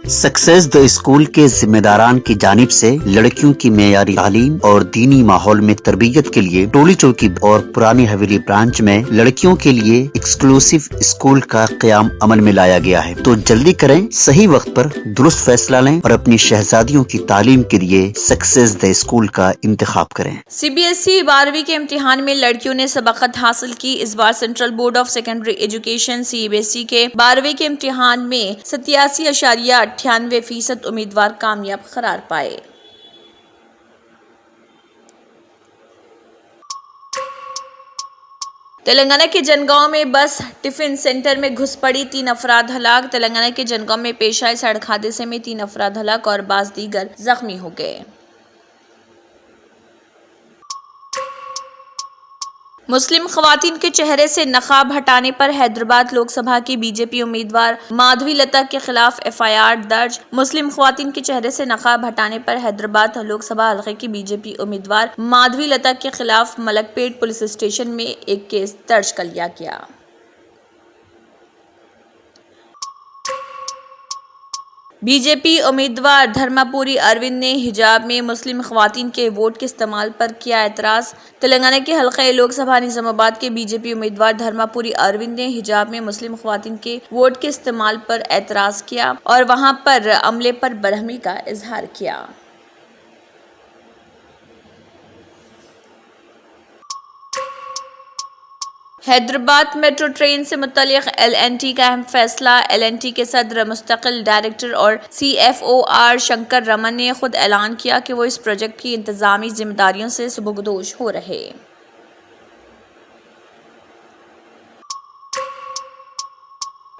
Success the school के जिम्मेदारान की जानिब से लड़कियों की मेयारी तालीम और दीनी माहौल में तरबियत के लिए टोली चौकी और पुरानी हवेली ब्रांच में लड़कियों के लिए एक्सक्लूसिव स्कूल का क़याम अमल में लाया गया है। तो जल्दी करें, सही वक्त पर दुरुस्त फैसला लें और अपनी शहजादियों की तालीम के लिए सक्सेस द स्कूल का इंतखाब करें। CBSE 12वीं के इम्तिहान में लड़कियों ने सबकत हासिल की। इस बार central board of secondary education CBSE के 12वीं के इम्तिहान में 87.98% उम्मीदवार कामयाब करार पाए। तेलंगाना के जनगांव में बस टिफिन सेंटर में घुस पड़ी, 3 अफराद हलाक। तेलंगाना के जनगांव में पेश आए सड़क हादसे में 3 अफराद हलाक और बाज़ दीगर जख्मी हो गए। मुस्लिम खवातीन के चेहरे से नकाब हटाने पर हैदराबाद लोकसभा की बीजेपी उम्मीदवार माधवी लता के खिलाफ FIR दर्ज। मुस्लिम खवातीन के चेहरे से नकाब हटाने पर हैदराबाद लोकसभा हल्के की बीजेपी उम्मीदवार माधवी लता के खिलाफ मलकपेट पुलिस स्टेशन में एक केस दर्ज कर लिया गया। बीजेपी उम्मीदवार धर्मापुरी अरविंद ने हिजाब में मुस्लिम खवातीन के वोट के इस्तेमाल पर किया एतराज़। तेलंगाना के हल्के लोकसभा निजामाबाद के बीजेपी उम्मीदवार धर्मापुरी अरविंद ने हिजाब में मुस्लिम खवातीन के वोट के इस्तेमाल पर एतराज़ किया और वहां पर अमले पर बरहमी का इजहार किया। हैदराबाद मेट्रो ट्रेन से मुतल्लिक LNT का अहम फैसला। LNT के सदर, मुस्तकिल डायरेक्टर और CFO शंकर रमन ने खुद ऐलान किया कि वो इस प्रोजेक्ट की इंतजामी जिम्मेदारियों से सुबुकदोश हो रहे।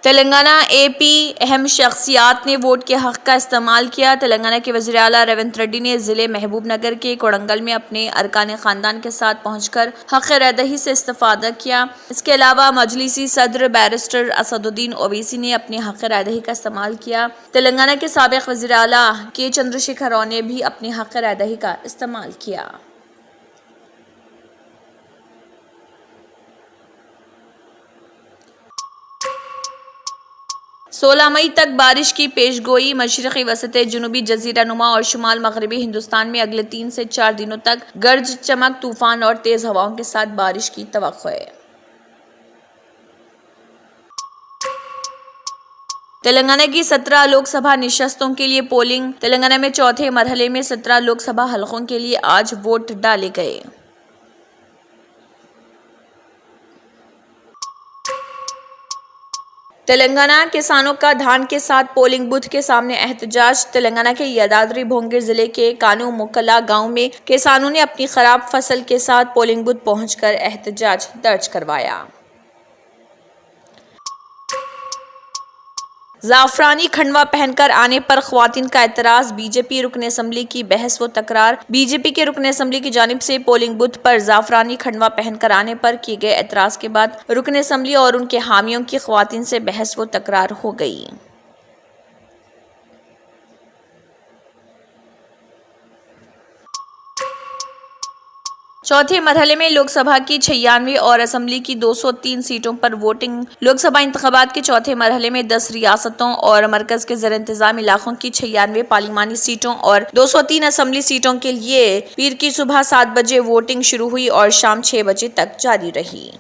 तेलंगाना AP अहम शख्सियात ने वोट के हक का इस्तेमाल किया। तेलंगाना के वज़ीर आला रेवंत रेड्डी ने ज़िले महबूब नगर के कोडंगल में अपने अरकान ख़ानदान के साथ पहुंचकर हक़ रैदही से इस्तिफ़ादा किया। इसके अलावा मजलिसी सदर बैरिस्टर असदुद्दीन ओवैसी ने अपने हक़ रैदही का इस्तेमाल किया। तेलंगाना के साबिक़ वज़ीर आला के चंद्रशेखर राव ने भी अपने हक़ रैदही का इस्तेमाल किया। सोलह मई तक बारिश की पेशगोई। मशरिक़ी वसत जुनूबी जज़ीरा नुमा और शुमाल मगरबी हिंदुस्तान में अगले 3 से 4 दिनों तक गर्ज चमक, तूफान और तेज़ हवाओं के साथ बारिश की तवक्को है। तेलंगाना की 17 लोकसभा निशस्तों के लिए पोलिंग। तेलंगाना में चौथे मरहले में 17 लोकसभा हलकों के लिए आज वोट डाले गए। तेलंगाना किसानों का धान के साथ पोलिंग बूथ के सामने एहतजाज। तेलंगाना के यादाद्री भोंगिर जिले के कानू मुकला गांव में किसानों ने अपनी खराब फसल के साथ पोलिंग बूथ पहुंचकर एहतजाज दर्ज करवाया। ज़ाफ़रानी खंडवा पहनकर आने पर ख़वातीन का एतराज़। बीजेपी रुकन असम्बली की बहस व तकरार। बीजेपी के रुकन असम्बली की जानिब से पोलिंग बूथ पर ज़ाफ़रानी खंडवा पहनकर आने पर किए गए एतराज़ के बाद रुकन असम्बली और उनके हामियों की ख़वातीन से बहस व तकरार हो गई। चौथे मरहले में लोकसभा की 96 और असम्बली की 203 सीटों पर वोटिंग। लोकसभा इंतखाबात के चौथे मरहले में 10 रियासतों और मरकज के ज़र इंतज़ाम इलाकों की 96 पार्लिमानी सीटों और 203 असम्बली सीटों के लिए पीर की सुबह 7 बजे वोटिंग शुरू हुई और शाम 6 बजे तक जारी रही।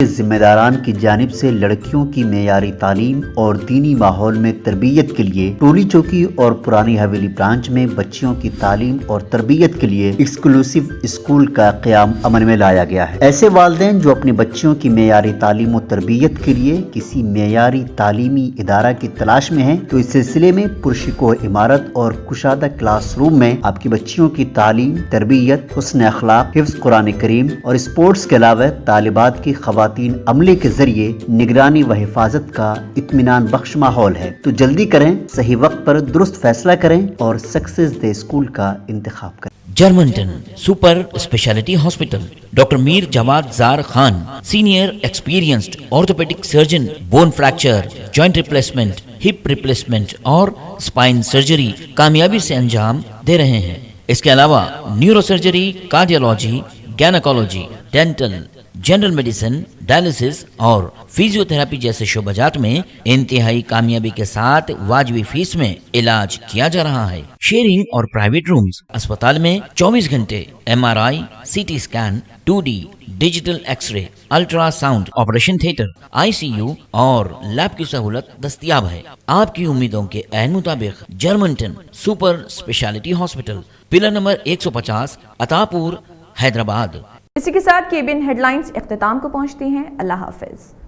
जिम्मेदारान की जानिब से लड़कियों की मेयारी तालीम और दीनी माहौल में तरबियत के लिए टोली चौकी और पुरानी हवेली ब्रांच में बच्चियों की तालीम और तरबियत के लिए एक्सक्लूसिव स्कूल का क़याम अमल में लाया गया है। ऐसे वालिदैन जो अपने बच्चियों की मेयारी तालीम और तरबियत के लिए किसी मेयारी तालीमी इदारा की तलाश में हैं, तो इस सिलसिले में पुरशिकोह इमारत और कुशादा क्लासरूम में आपकी बच्चियों की तालीम, तरबियत, हुस्न अखलाक, हिफ्ज़ कुरान करीम और स्पोर्ट्स के अलावा तालिबात की खवातीन अमले के जरिए निगरानी व हिफाजत का इत्मीनान बख्श माहौल है। तो जल्दी करें, सही वक्त पर दुरुस्त फैसला करें और सक्सेस द स्कूल का इंतखाब करें। Germanton super speciality hospital, doctor Mir Jawad Jar Khan, senior experienced orthopaedic surgeon, bone fracture, joint replacement, hip replacement और स्पाइन सर्जरी कामयाबी से अंजाम दे रहे हैं। इसके अलावा neuro surgery, cardiology, gynaecology, dental, general medicine, dialysis और फिजियोथेरेपी जैसे शोबाजात में इंतहाई कामयाबी के साथ वाजबी फीस में इलाज किया जा रहा है। शेयरिंग और प्राइवेट रूम्स। अस्पताल में 24 घंटे MRI, CT scan, 2D digital x-ray, ultrasound, operation theatre, ICU और लैब की सहूलत दस्तयाब है। आपकी उम्मीदों के ऐन मुताबिक Germanton super speciality hospital, pillar number 150, Attapur, Hyderabad. इसी के साथ केबिन हेडलाइंस इख्तिताम को पहुंचती हैं। अल्लाह हाफिज।